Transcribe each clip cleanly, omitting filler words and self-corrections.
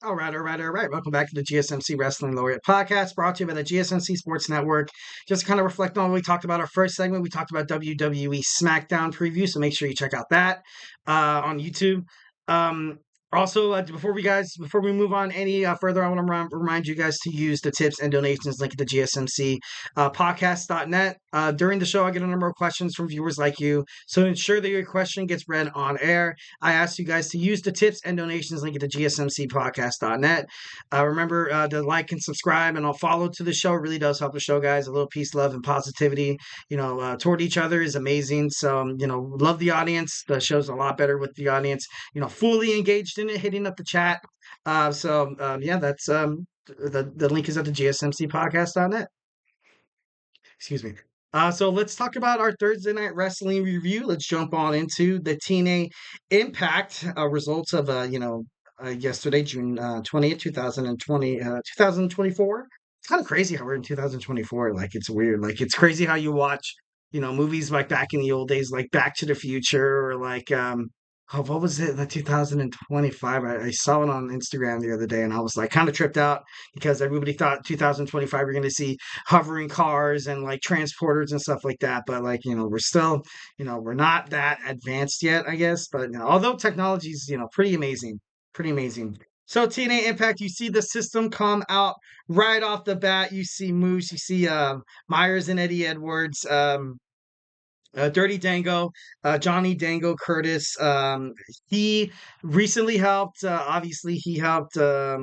All right. Welcome back to the GSMC Wrestling Laureate Podcast, brought to you by the GSMC Sports Network. Just to kind of reflect on what we talked about our first segment, we talked about WWE SmackDown preview, so make sure you check out that on YouTube. Um, also, before we move on any further, I want to remind you guys to use the tips and donations link at the GSMC podcast.net. During the show, I get a number of questions from viewers like you, so ensure that your question gets read on air. I ask you guys to use the tips and donations link at the GSMCpodcast.net. Remember to like and subscribe and I'll follow to the show. It really does help the show, guys. A little peace, love, and positivity, toward each other is amazing. So, love the audience. The show's a lot better with the audience, fully engaged in it, hitting up the chat. That's the link is at the GSMCpodcast.net. Excuse me. So let's talk about our Thursday night wrestling review. Let's jump on into the TNA Impact results of yesterday, June 20th, 2024. It's kind of crazy how we're in 2024. Like it's weird. Like it's crazy how you watch, movies like back in the old days, like Back to the Future or like what was it? The 2025. I saw it on Instagram the other day, and I was like kind of tripped out because everybody thought 2025 we're going to see hovering cars and like transporters and stuff like that. But like we're still, we're not that advanced yet, I guess. But although technology's pretty amazing, pretty amazing. So TNA Impact, you see the system come out right off the bat. You see Moose, you see Myers and Eddie Edwards. Dirty Dango, Johnny Dango Curtis. He recently helped. Obviously, he helped. I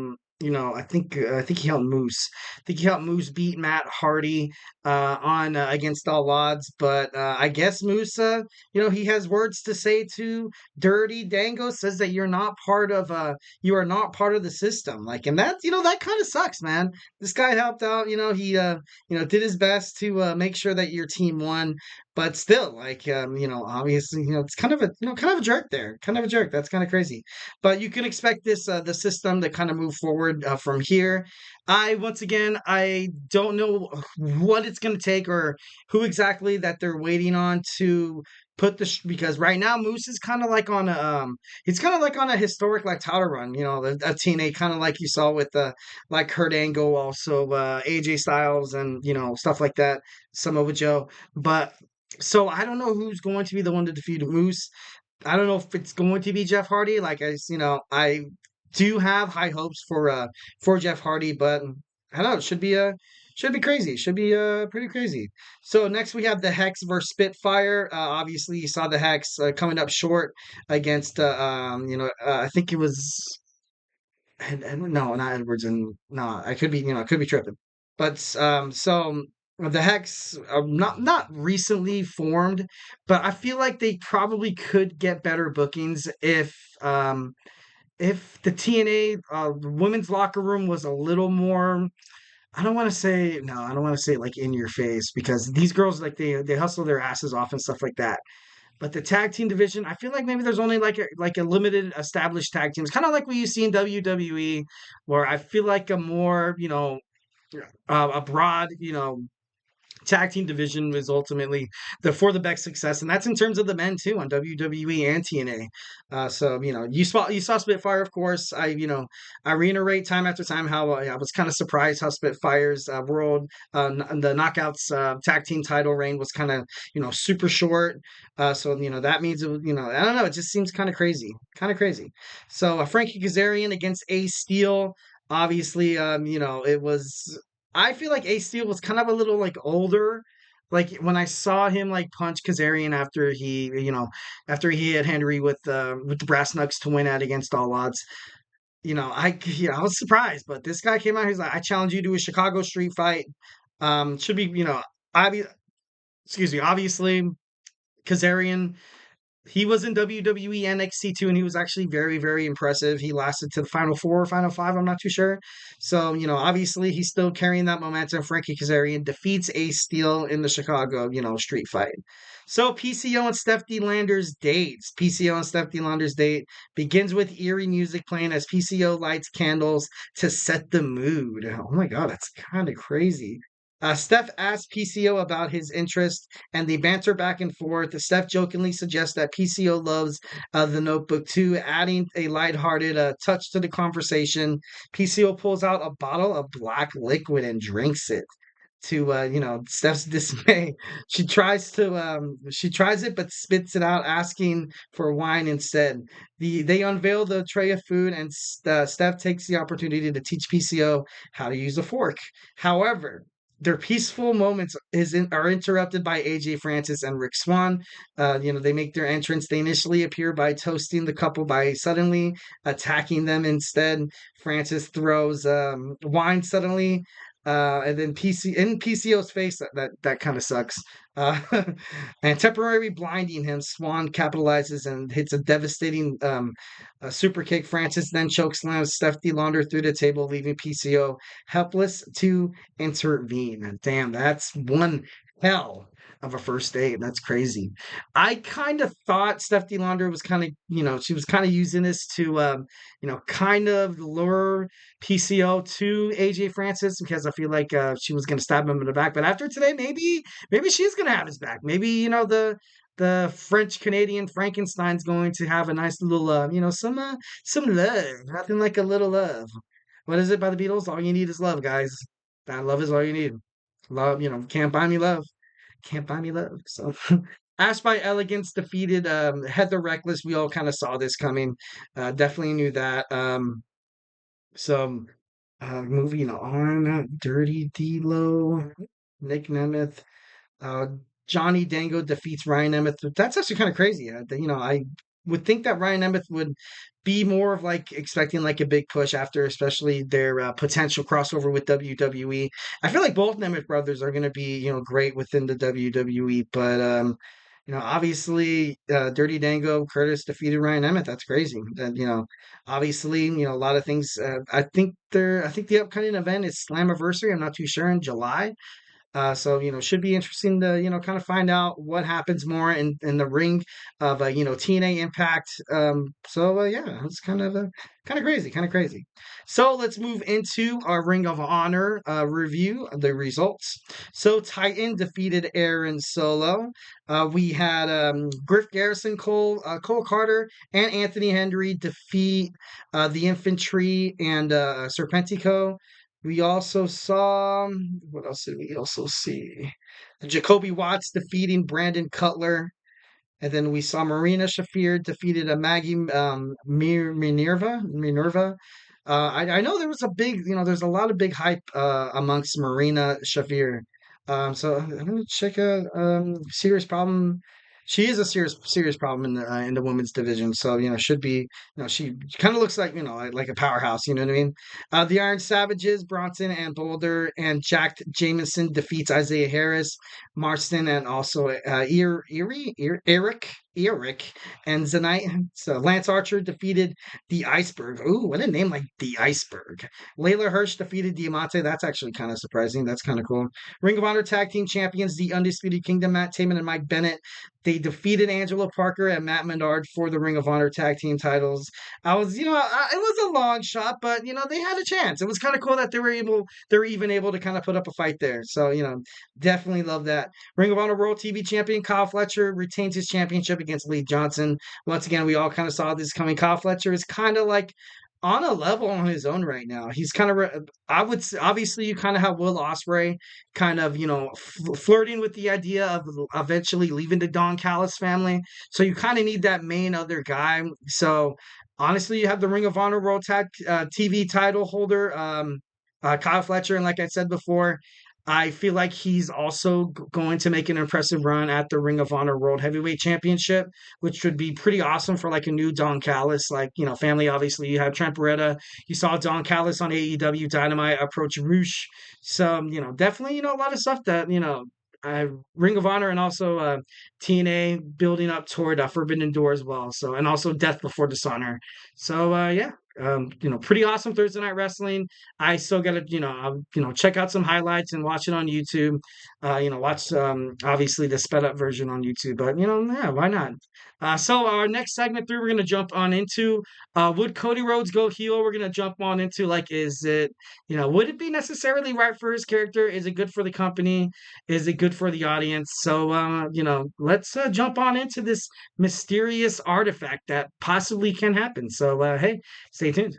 think he helped Moose. I think he helped Moose beat Matt Hardy on Against All Odds. But I guess Moose, he has words to say to Dirty Dango. Says that you are not part of the system. Like, and that that kind of sucks, man. This guy helped out. He did his best to make sure that your team won. But still, like, obviously, it's kind of a jerk there, kind of a jerk. That's kind of crazy. But you can expect the system to kind of move forward from here. Once again, I don't know what it's going to take or who exactly that they're waiting on to put because right now Moose is kind of like on he's kind of like on a historic like title run, a TNA kind of like you saw with like Kurt Angle, also AJ Styles and stuff like that, Samoa Joe. But so I don't know who's going to be the one to defeat Moose. I don't know if it's going to be Jeff Hardy. Like I do have high hopes for Jeff Hardy, but I don't know. It should be crazy. Should be pretty crazy. So next we have the Hex versus Spitfire. Obviously you saw the Hex coming up short against I think it was and no, not Edwards, and no, I could be tripping. But so the Hex are not recently formed, but I feel like they probably could get better bookings if the TNA women's locker room was a little more. I don't want to say no. I don't want to say like in your face because these girls like they hustle their asses off and stuff like that. But the tag team division, I feel like maybe there's only like a limited established tag teams, kind of like what you see in WWE, where I feel like a more a broad tag team division was ultimately for the best success, and that's in terms of the men too on WWE and TNA. So you saw Spitfire, of course. I reiterate time after time how I was kind of surprised how Spitfire's world the Knockouts tag team title reign was kind of super short. So that means I don't know. It just seems kind of crazy, So Frankie Kazarian against Ace Steel. Obviously, it was. I feel like Ace Steel was kind of a little like older. Like when I saw him like punch Kazarian after he hit Henry with the brass knucks to win at Against All Odds. I was surprised, but this guy came out. He's like, I challenge you to a Chicago street fight. Should be obviously Kazarian. He was in WWE NXT too, and he was actually very, very impressive. He lasted to the Final Four, Final Five, I'm not too sure. So, obviously he's still carrying that momentum. Frankie Kazarian defeats Ace Steel in the Chicago, street fight. So PCO and Stephanie Landers dates. PCO and Stephanie Landers date begins with eerie music playing as PCO lights candles to set the mood. Oh my God, that's kind of crazy. Steph asked PCO about his interest, and they banter back and forth. Steph jokingly suggests that PCO loves the Notebook too, adding a lighthearted touch to the conversation. PCO pulls out a bottle of black liquid and drinks it. To Steph's dismay, she tries it but spits it out, asking for wine instead. They unveil the tray of food, and Steph takes the opportunity to teach PCO how to use a fork. However, their peaceful moments are interrupted by AJ Francis and Rick Swan. They make their entrance. They initially appear by toasting the couple by suddenly attacking them. Instead, Francis throws wine suddenly, and then PCO's face, that kind of sucks. Uh, and temporarily blinding him, Swan capitalizes and hits a devastating a super kick. Francis then chokeslams Steph D. Launder through the table, leaving PCO helpless to intervene. And damn, that's one hell of a first date. That's crazy. I kind of thought Steph D. Launder was kind of, she was kind of using this to, kind of lure PCO to AJ Francis, because I feel like she was going to stab him in the back. But after today, maybe she's going to have his back. Maybe, the French Canadian Frankenstein's going to have a nice little, some love. Nothing like a little love. What is it by the Beatles? All you need is love, guys. That love is all you need. Love, can't buy me love. Can't buy me love. So Ash by Elegance defeated Heather Reckless. We all kind of saw this coming. Definitely knew that. So moving on, Dirty D-Lo, Nick Nemeth, uh, Johnny Dango defeats Ryan Nemeth. That's actually kind of crazy. I would think that Ryan Nemeth would be more of like expecting like a big push after, especially their potential crossover with WWE. I feel like both Nemeth brothers are going to be, great within the WWE, but obviously, Dirty Dango Curtis defeated Ryan Emmett. That's crazy. And obviously, a lot of things. I think the upcoming event is Slammiversary. I'm not too sure, in July. So should be interesting to kind of find out what happens more in the ring of TNA Impact. Yeah, it's kind of crazy, kind of crazy. So let's move into our Ring of Honor review of the results. So Titan defeated Aaron Solo. We had Griff Garrison, Cole Carter, and Anthony Henry defeat the Infantry and Serpentico. We also saw, what else did we also see? Jacoby Watts defeating Brandon Cutler. And then we saw Marina Shafir defeated a Maggie Minerva. I know there was a big, there's a lot of big hype amongst Marina Shafir. So I'm gonna check out serious problem. She is a serious problem in the women's division. So should be, she kind of looks like, like a powerhouse. You know what I mean? The Iron Savages, Bronson and Boulder, and Jack Jameson defeats Isaiah Harris, Marston, and also Eric and Zanite. So Lance Archer defeated the Iceberg. Ooh, what a name, like the Iceberg. Layla Hirsch defeated Diamante. That's actually kind of surprising. That's kind of cool. Ring of Honor Tag Team Champions, the Undisputed Kingdom, Matt Taman and Mike Bennett. They defeated Angelo Parker and Matt Menard for the Ring of Honor Tag Team titles. I was, it was a long shot, but they had a chance. It was kind of cool that they were even able to kind of put up a fight there. So definitely love that. Ring of Honor World TV Champion Kyle Fletcher retains his championship against Lee Johnson. Once again, we all kind of saw this coming. Kyle Fletcher is kind of like on a level on his own right now. He's kind of, obviously you kind of have Will Ospreay kind of, flirting with the idea of eventually leaving the Don Callis family. So you kind of need that main other guy. So honestly, you have the Ring of Honor World Tag TV title holder, Kyle Fletcher. And like I said before, I feel like he's also going to make an impressive run at the Ring of Honor World Heavyweight Championship, which would be pretty awesome for like a new Don Callis, like, family. Obviously, you have Trent Beretta. You saw Don Callis on AEW Dynamite approach Roosh. So, definitely, a lot of stuff that, Ring of Honor and also TNA building up toward Forbidden Door as well. So, and also Death Before Dishonor. So, yeah. Pretty awesome Thursday Night Wrestling. I still gotta, check out some highlights and watch it on YouTube. watch obviously the sped up version on YouTube. But yeah, why not? So our next segment three, we're gonna jump on into would Cody Rhodes go heel? We're gonna jump on into like, is it would it be necessarily right for his character? Is it good for the company? Is it good for the audience? So let's jump on into this mysterious artifact that possibly can happen. So hey, stay tuned.